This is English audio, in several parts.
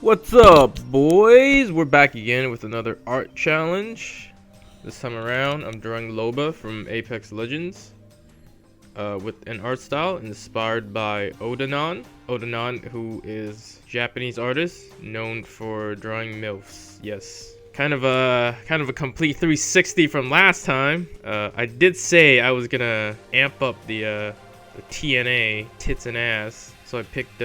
What's up, boys? We're back again with another art challenge. This time around, I'm drawing Loba from Apex Legends with an art style inspired by Odanon. Odanon, who is a Japanese artist known for drawing MILFs. Yes. Kind of a complete 360 from last time. I did say I was gonna amp up the TNA, tits and ass. So I picked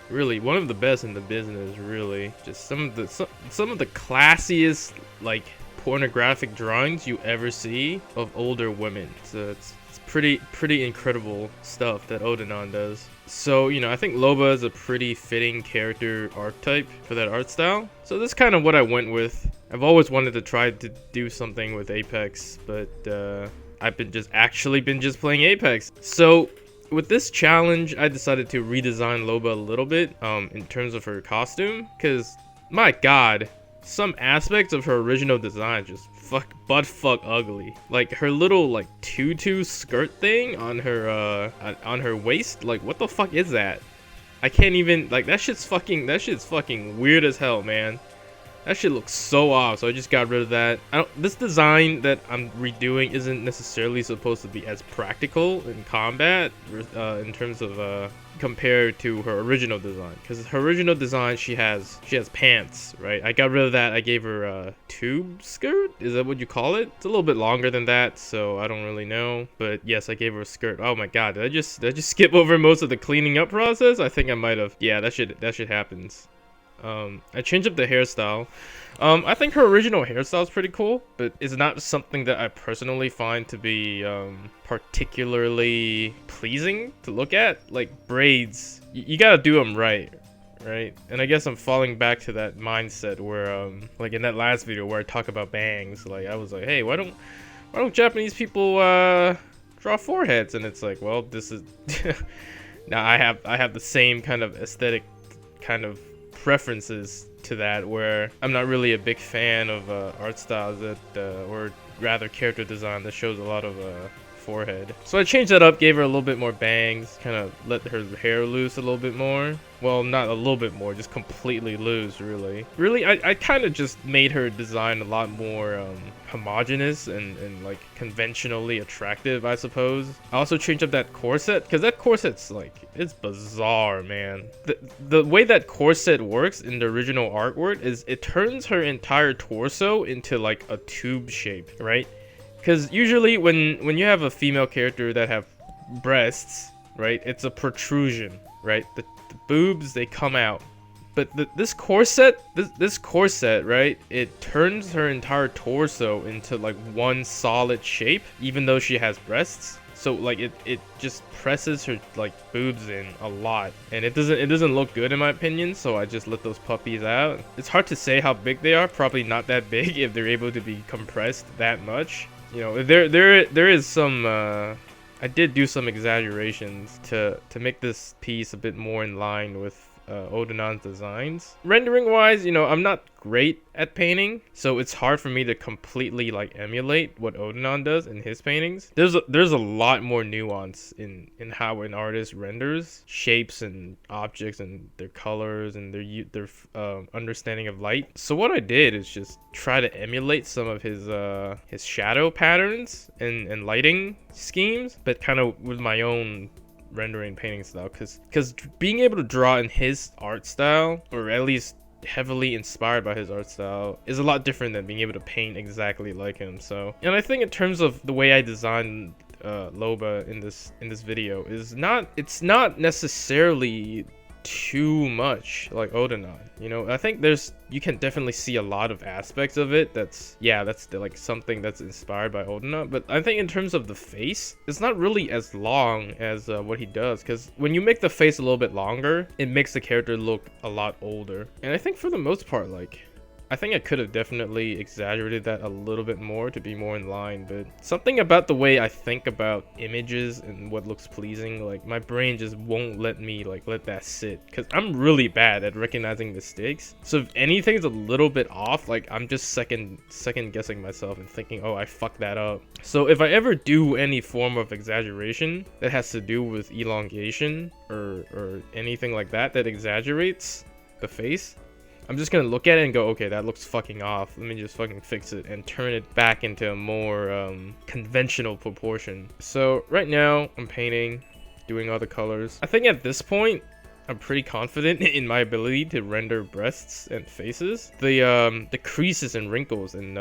really one of the best in the business, really. Just some of the classiest, like, pornographic drawings you ever see of older women. So it's pretty incredible stuff that Odanon does. So, you know, I think Loba is a pretty fitting character archetype for that art style. So this is kind of what I went with. I've always wanted to try to do something with Apex, but I've been just playing Apex. So with this challenge, I decided to redesign Loba a little bit in terms of her costume, because my god, some aspects of her original design just butt fuck ugly. Like her little like tutu skirt thing on her waist, like what the fuck is that? I can't even, like, that shit's fucking weird as hell, man. That shit looks so off, so I just got rid of that. This design that I'm redoing isn't necessarily supposed to be as practical in combat in terms of compared to her original design. Because her original design, she has pants, right? I got rid of that. I gave her a tube skirt. Is that what you call it? It's a little bit longer than that, so I don't really know. But yes, I gave her a skirt. Oh my god, did I just skip over most of the cleaning up process? I think I might have. Yeah, that shit happens. I changed up the hairstyle. I think her original hairstyle is pretty cool, but it's not something that I personally find to be particularly pleasing to look at. Like braids, you gotta do them right? And I guess I'm falling back to that mindset where, like in that last video where I talk about bangs, like I was like, hey, why don't Japanese people draw foreheads? And it's like, well, this is now I have the same kind of aesthetic kind of preferences to that, where I'm not really a big fan of art styles that or rather character design that shows a lot of forehead. So I changed that up, gave her a little bit more bangs, kind of let her hair loose a little bit more. Well, not a little bit more, just completely loose, really. I kind of just made her design a lot more homogenous and like conventionally attractive, I suppose. I also changed up that corset, because that corset's like, it's bizarre, man. The way that corset works in the original artwork is it turns her entire torso into like a tube shape, right? Because usually when you have a female character that have breasts, right, it's a protrusion, right? The boobs, they come out. But this corset, right, it turns her entire torso into like one solid shape, even though she has breasts. So like it just presses her like boobs in a lot, and it doesn't look good in my opinion. So I just let those puppies out. It's hard to say how big they are. Probably not that big if they're able to be compressed that much. You know, there is some. I did do some exaggerations to make this piece a bit more in line with Odanon's designs. Rendering wise, you know, I'm not great at painting, so it's hard for me to completely like emulate what Odanon does in his paintings. There's a lot more nuance in how an artist renders shapes and objects and their colors and their understanding of light. So what I did is just try to emulate some of his shadow patterns and lighting schemes, but kind of with my own rendering painting style, because being able to draw in his art style, or at least heavily inspired by his art style, is a lot different than being able to paint exactly like him. So, and I think in terms of the way I designed Loba in this video it's not necessarily too much like Odanon. You know, I think you can definitely see a lot of aspects of it that's like something that's inspired by Odanon. But I think in terms of the face, it's not really as long as what he does, because when you make the face a little bit longer, it makes the character look a lot older. And I think for the most part, like, I think I could have definitely exaggerated that a little bit more to be more in line, but something about the way I think about images and what looks pleasing, like my brain just won't let me like let that sit, because I'm really bad at recognizing mistakes. So if anything's a little bit off, like I'm just second guessing myself and thinking, oh, I fucked that up. So if I ever do any form of exaggeration that has to do with elongation or anything like that exaggerates, the face, I'm just gonna look at it and go, okay, that looks fucking off. Let me just fucking fix it and turn it back into a more conventional proportion. So right now I'm painting, doing all the colors. I think at this point I'm pretty confident in my ability to render breasts and faces. The creases and wrinkles in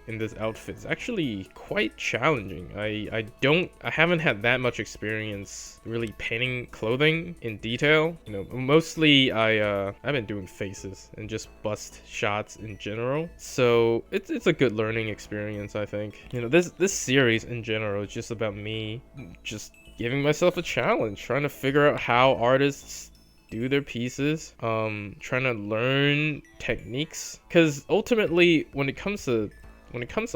this outfit is actually quite challenging. I haven't had that much experience really painting clothing in detail. You know, mostly I've been doing faces and just bust shots in general. So it's a good learning experience, I think. You know, this series in general is just about me just giving myself a challenge, trying to figure out how artists do their pieces, trying to learn techniques, because ultimately when it comes to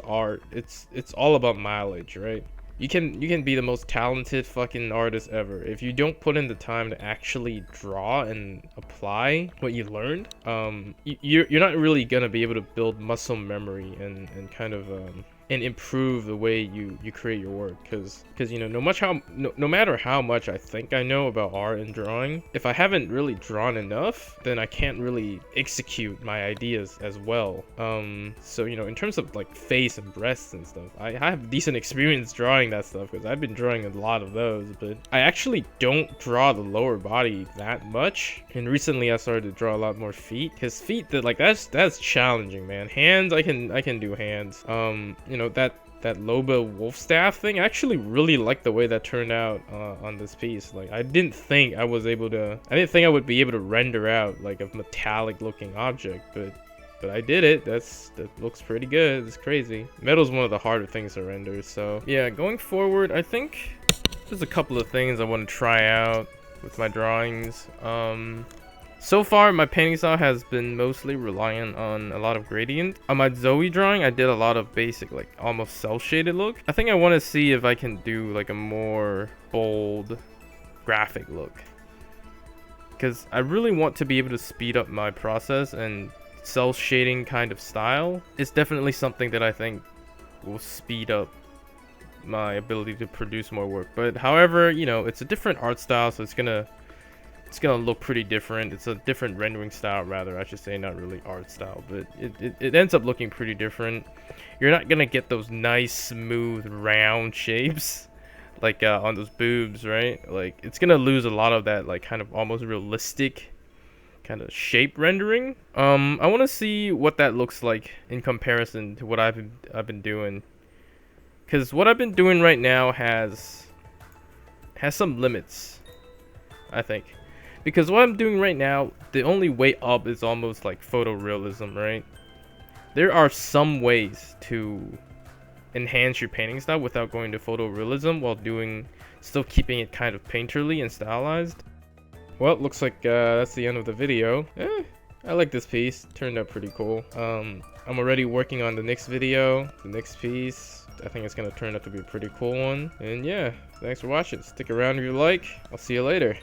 art, it's all about mileage, right? You can be the most talented fucking artist ever. If you don't put in the time to actually draw and apply what you learned, you're not really gonna be able to build muscle memory and kind of and improve the way you create your work, because you know, no matter how much I think I know about art and drawing, if I haven't really drawn enough, then I can't really execute my ideas as well. So you know, in terms of like face and breasts and stuff, I have decent experience drawing that stuff because I've been drawing a lot of those, but I actually don't draw the lower body that much. And recently I started to draw a lot more feet, because feet, that's challenging, man. Hands, I can do hands. You know, that Loba wolf staff thing, I actually really like the way that turned out on this piece. Like, I didn't think I would be able to render out like a metallic looking object, but I did it. That looks pretty good. It's crazy. Metal's one of the harder things to render. So yeah, going forward, I think there's a couple of things I want to try out with my drawings. So far, my painting style has been mostly reliant on a lot of gradient. On my Zoe drawing, I did a lot of basic, like almost cel-shaded look. I think I want to see if I can do like a more bold graphic look, because I really want to be able to speed up my process, and cel shading kind of style is definitely something that I think will speed up my ability to produce more work. But however, you know, it's a different art style, so it's gonna look pretty different. It's a different rendering style, rather, I should say, not really art style, but it ends up looking pretty different. You're not gonna get those nice smooth round shapes like on those boobs, right? Like, it's gonna lose a lot of that like kind of almost realistic kind of shape rendering. I want to see what that looks like in comparison to what I've been doing, because what I've been doing right now has some limits, I think. Because what I'm doing right now, the only way up is almost like photorealism, right? There are some ways to enhance your painting style without going to photorealism while still keeping it kind of painterly and stylized. Well, looks like that's the end of the video. I like this piece. Turned out pretty cool. I'm already working on the next video, the next piece. I think it's gonna turn out to be a pretty cool one. And yeah, thanks for watching. Stick around if you like. I'll see you later.